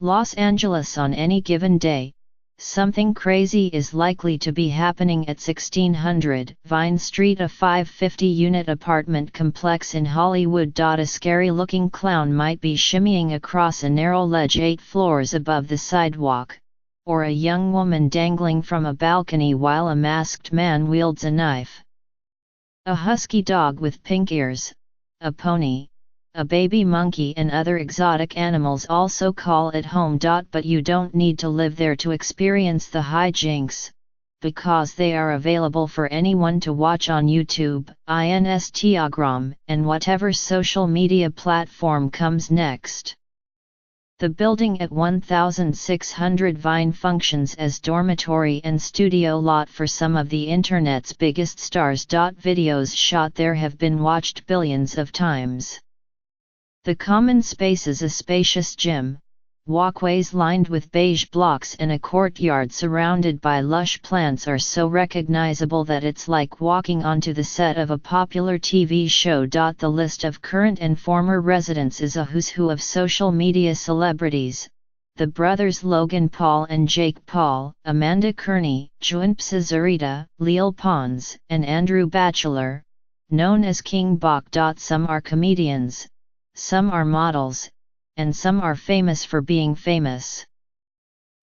Los Angeles on any given day, something crazy is likely to be happening at 1600 Vine Street, a 550-unit apartment complex in Hollywood. A scary-looking clown might be shimmying across a narrow ledge 8 floors above the sidewalk, or a young woman dangling from a balcony while a masked man wields a knife. A husky dog with pink ears, a pony, a baby monkey and other exotic animals also call it home. But you don't need to live there to experience the hijinks, because they are available for anyone to watch on YouTube, Instagram, and whatever social media platform comes next. The building at 1600 Vine functions as dormitory and studio lot for some of the internet's biggest stars. Videos shot there have been watched billions of times. The common space is a spacious gym, walkways lined with beige blocks and a courtyard surrounded by lush plants are so recognizable that it's like walking onto the set of a popular TV show. The list of current and former residents is a who's who of social media celebrities: the brothers Logan Paul and Jake Paul, Amanda Kearney, Juan Pizarita, Lil Pons, and Andrew Bachelor, known as King Bach. Some are comedians, some are models, and some are famous for being famous.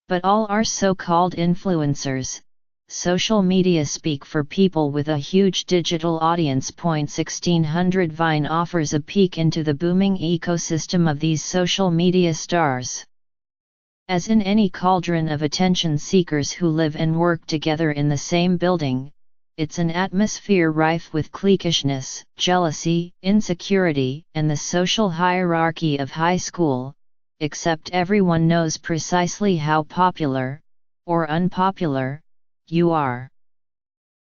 But all are so-called influencers, social media speak for people with a huge digital audience. 1600 Vine offers a peek into the booming ecosystem of these social media stars. As in any cauldron of attention seekers who live and work together in the same building, it's an atmosphere rife with cliquishness, jealousy, insecurity, and the social hierarchy of high school, except everyone knows precisely how popular, or unpopular, you are.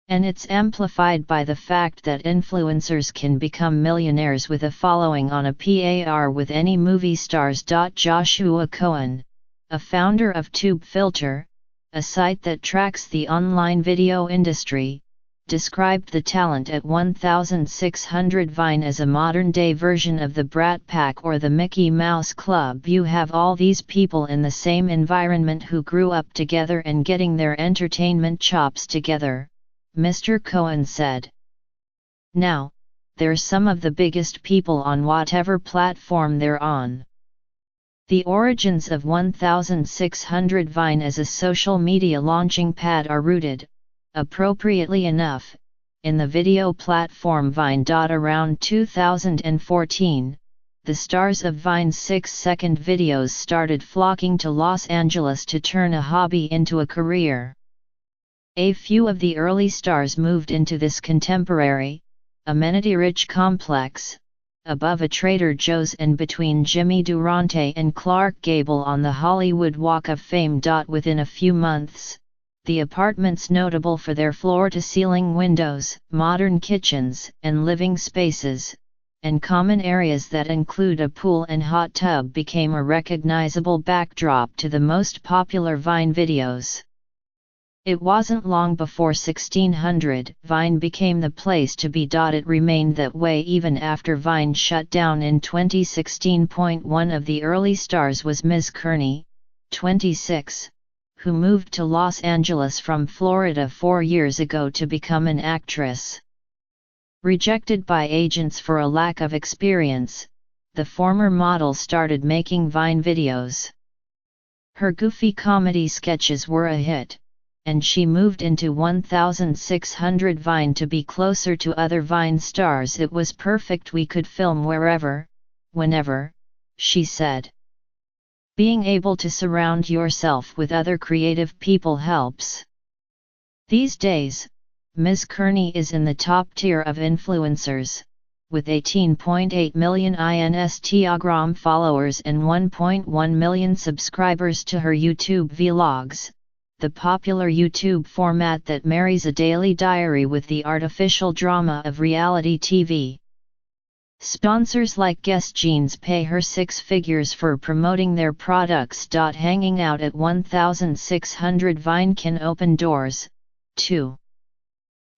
And it's amplified by the fact that influencers can become millionaires with a following on a par with any movie stars. Joshua Cohen, a founder of TubeFilter, a site that tracks the online video industry, described the talent at 1600 Vine as a modern-day version of the Brat Pack or the Mickey Mouse Club. You have all these people in the same environment who grew up together and getting their entertainment chops together, Mr. Cohen said. Now, they're some of the biggest people on whatever platform they're on. The origins of 1600 Vine as a social media launching pad are rooted, appropriately enough, in the video platform Vine. Around 2014, the stars of Vine's 6-second videos started flocking to Los Angeles to turn a hobby into a career. A few of the early stars moved into this contemporary, amenity-rich complex, above a Trader Joe's and between Jimmy Durante and Clark Gable on the Hollywood Walk of Fame. Within a few months, the apartments notable for their floor-to-ceiling windows, modern kitchens and living spaces, and common areas that include a pool and hot tub became a recognizable backdrop to the most popular Vine videos. It wasn't long before 1600 Vine became the place to be. It remained that way even after Vine shut down in 2016. One of the early stars was Ms. Kearney, 26, who moved to Los Angeles from Florida 4 years ago to become an actress. Rejected by agents for a lack of experience, the former model started making Vine videos. Her goofy comedy sketches were a hit, and she moved into 1600 Vine to be closer to other Vine stars. It was perfect, we could film wherever, whenever, she said. Being able to surround yourself with other creative people helps. These days, Ms. Kearney is in the top tier of influencers, with 18.8 million Instagram followers and 1.1 million subscribers to her YouTube vlogs, the popular YouTube format that marries a daily diary with the artificial drama of reality TV. Sponsors like Guess Jeans pay her 6 figures for promoting their products. Hanging out at 1600 Vine can open doors, too.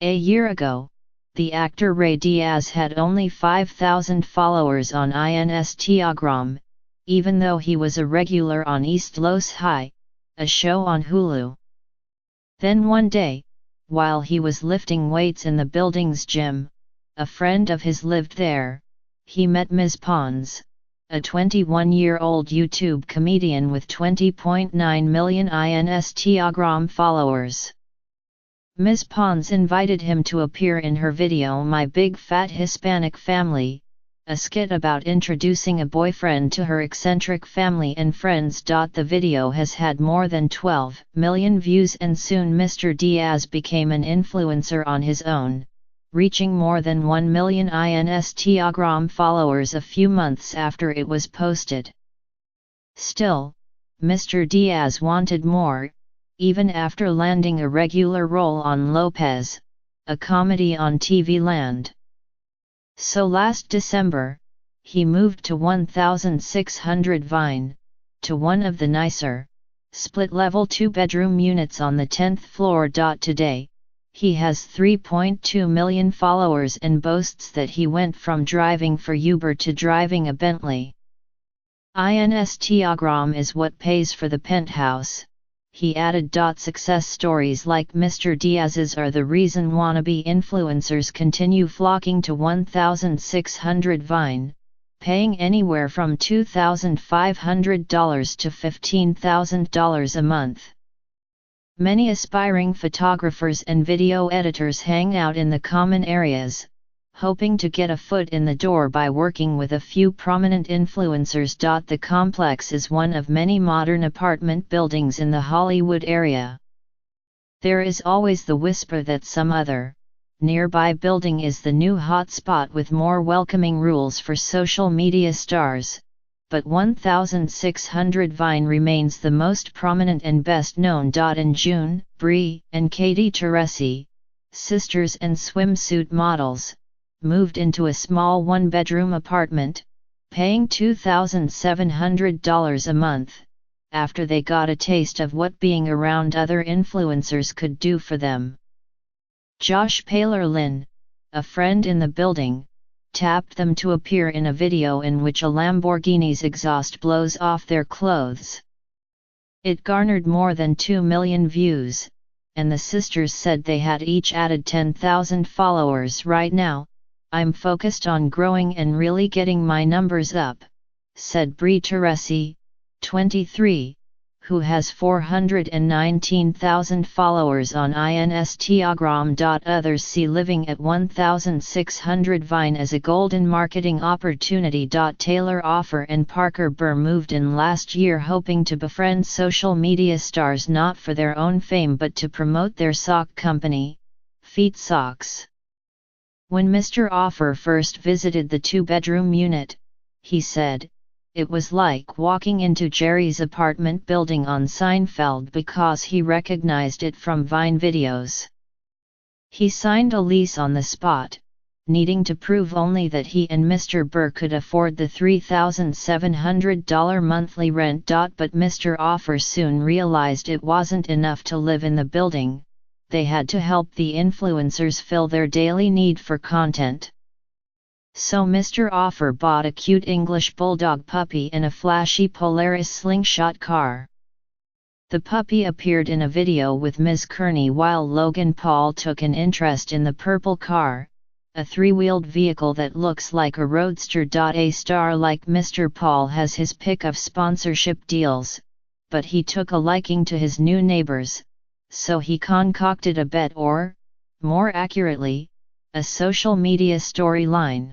A year ago, the actor Ray Diaz had only 5,000 followers on Instagram, even though he was a regular on East Los High, a show on Hulu. Then one day, while he was lifting weights in the building's gym, a friend of his lived there. He met Ms. Pons, a 21-year-old YouTube comedian with 20.9 million Instagram followers. Ms. Pons invited him to appear in her video My Big Fat Hispanic Family, a skit about introducing a boyfriend to her eccentric family and friends. The video has had more than 12 million views, and soon Mr. Diaz became an influencer on his own, reaching more than 1 million Instagram followers a few months after it was posted. Still, Mr. Diaz wanted more, even after landing a regular role on LOLA'S, a comedy on TV Land. So last December, he moved to 1600 Vine, to one of the nicer, split-level 2-bedroom units on the 10th floor. Today, he has 3.2 million followers and boasts that he went from driving for Uber to driving a Bentley. Instagram is what pays for the penthouse, he added. Success stories like Mr. Diaz's are the reason wannabe influencers continue flocking to 1600 Vine, paying anywhere from $2,500 to $15,000 a month. Many aspiring photographers and video editors hang out in the common areas, hoping to get a foot in the door by working with a few prominent influencers. The complex is one of many modern apartment buildings in the Hollywood area. There is always the whisper that some other, nearby building is the new hotspot with more welcoming rules for social media stars, but 1600 Vine remains the most prominent and best known. In June, Brie and Katie Teresi, sisters and swimsuit models, moved into a small one-bedroom apartment, paying $2,700 a month, after they got a taste of what being around other influencers could do for them. Josh Palerlin, a friend in the building, tapped them to appear in a video in which a Lamborghini's exhaust blows off their clothes. It garnered more than 2 million views, and the sisters said they had each added 10,000 followers. Right now, I'm focused on growing and really getting my numbers up, said Brie Teresi, 23, who has 419,000 followers on Instagram. Others see living at 1600 Vine as a golden marketing opportunity. Taylor Offer and Parker Burr moved in last year hoping to befriend social media stars not for their own fame but to promote their sock company, Feet Socks. When Mr. Offer first visited the 2-bedroom unit, he said, "It was like walking into Jerry's apartment building on Seinfeld because he recognized it from Vine videos." He signed a lease on the spot, needing to prove only that he and Mr. Burr could afford the $3,700 monthly rent. But Mr. Offer soon realized it wasn't enough to live in the building. They had to help the influencers fill their daily need for content. So Mr. Offer bought a cute English bulldog puppy and a flashy Polaris slingshot car. The puppy appeared in a video with Ms. Kearney while Logan Paul took an interest in the purple car, a three-wheeled vehicle that looks like a roadster. A star like Mr. Paul has his pick of sponsorship deals, but he took a liking to his new neighbors, so he concocted a bet, or, more accurately, a social media storyline.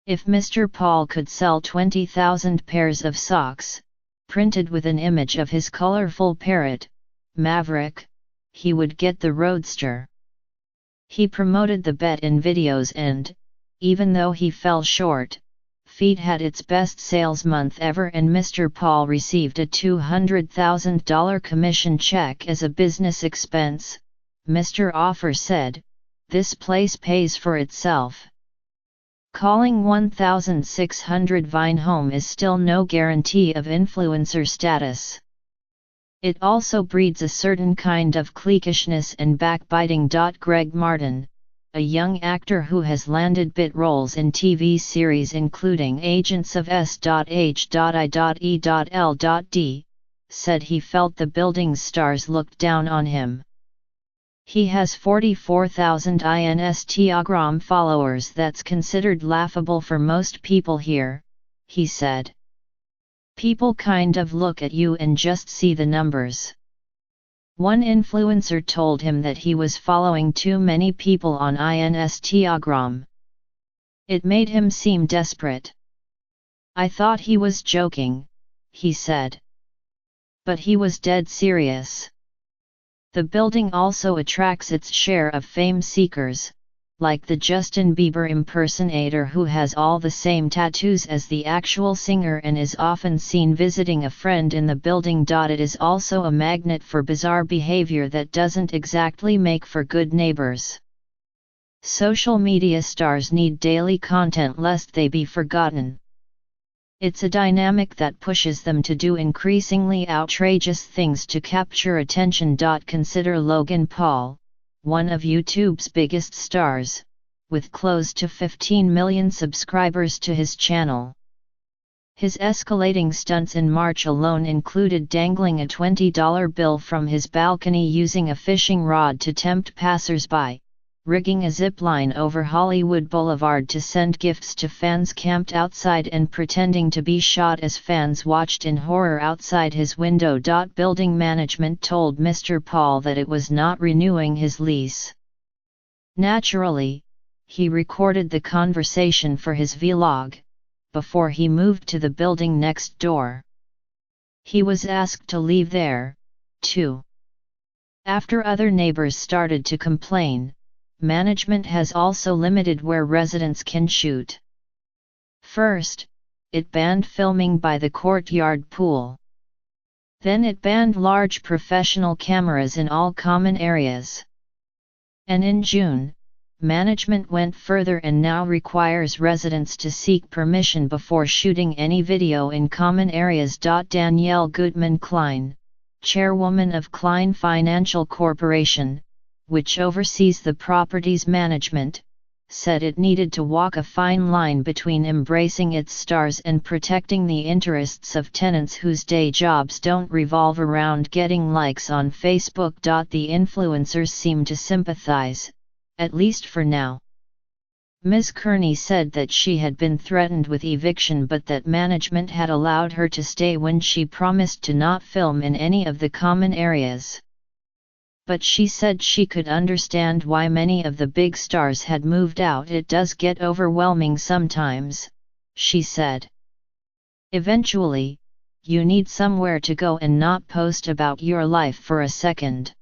If Mr. Paul could sell 20,000 pairs of socks, printed with an image of his colorful parrot, Maverick, he would get the roadster. He promoted the bet in videos and, even though he fell short, Feet had its best sales month ever and Mr. Paul received a $200,000 commission check as a business expense. Mr. Offer said, "This place pays for itself." Calling 1600 Vine home is still no guarantee of influencer status. It also breeds a certain kind of cliquishness and backbiting. Greg Martin, a young actor who has landed bit roles in TV series including Agents of S.H.I.E.L.D., said he felt the building's stars looked down on him. He has 44,000 Instagram followers. That's considered laughable for most people here, he said. People kind of look at you and just see the numbers. One influencer told him that he was following too many people on Instagram. It made him seem desperate. I thought he was joking, he said. But he was dead serious. The building also attracts its share of fame seekers, like the Justin Bieber impersonator who has all the same tattoos as the actual singer and is often seen visiting a friend in the building. It is also a magnet for bizarre behavior that doesn't exactly make for good neighbors. Social media stars need daily content lest they be forgotten. It's a dynamic that pushes them to do increasingly outrageous things to capture attention. Consider Logan Paul, one of YouTube's biggest stars, with close to 15 million subscribers to his channel. His escalating stunts in March alone included dangling a $20 bill from his balcony using a fishing rod to tempt passers-by, rigging a zipline over Hollywood Boulevard to send gifts to fans camped outside, and pretending to be shot as fans watched in horror outside his window. Building management told Mr. Paul that it was not renewing his lease. Naturally, he recorded the conversation for his vlog, before he moved to the building next door. He was asked to leave there, too. After other neighbors started to complain, management has also limited where residents can shoot. First, it banned filming by the courtyard pool. Then it banned large professional cameras in all common areas. And in June, management went further and now requires residents to seek permission before shooting any video in common areas. Danielle Goodman-Klein, chairwoman of Klein Financial Corporation, which oversees the property's management, said it needed to walk a fine line between embracing its stars and protecting the interests of tenants whose day jobs don't revolve around getting likes on Facebook. The influencers seem to sympathize, at least for now. Ms. Kearney said that she had been threatened with eviction but that management had allowed her to stay when she promised to not film in any of the common areas. But she said she could understand why many of the big stars had moved out. It does get overwhelming sometimes, she said. Eventually, you need somewhere to go and not post about your life for a second.